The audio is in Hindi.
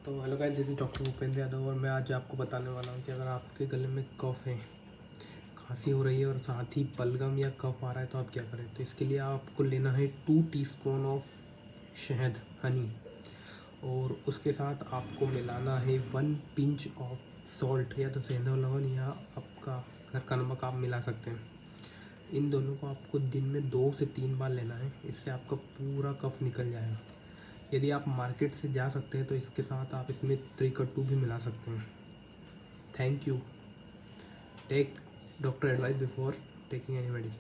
तो hello guys, this is doctor Bhupendra Yadav और मैं आज आपको बताने वाला हूँ कि अगर आपके गले में कफ है, खांसी हो रही है और साथ ही बलगम या कफ आ रहा है तो आप क्या करें। तो इसके लिए आपको लेना है 2 टीस्पून ऑफ शहद हनी, और उसके साथ आपको मिलाना है 1 पिंच ऑफ सॉल्ट या तो सेंधा लवण या आपका घर का नमक आप मिला सकते हैं। इन दोनों को आपको दिन में 2 से 3 बार लेना है, इससे आपका पूरा कफ निकल जाएगा। यदि आप मार्केट से जा सकते हैं तो इसके साथ आप इसमें त्रिकट्टू भी मिला सकते हैं। Thank you. Take doctor advice before taking any medicine.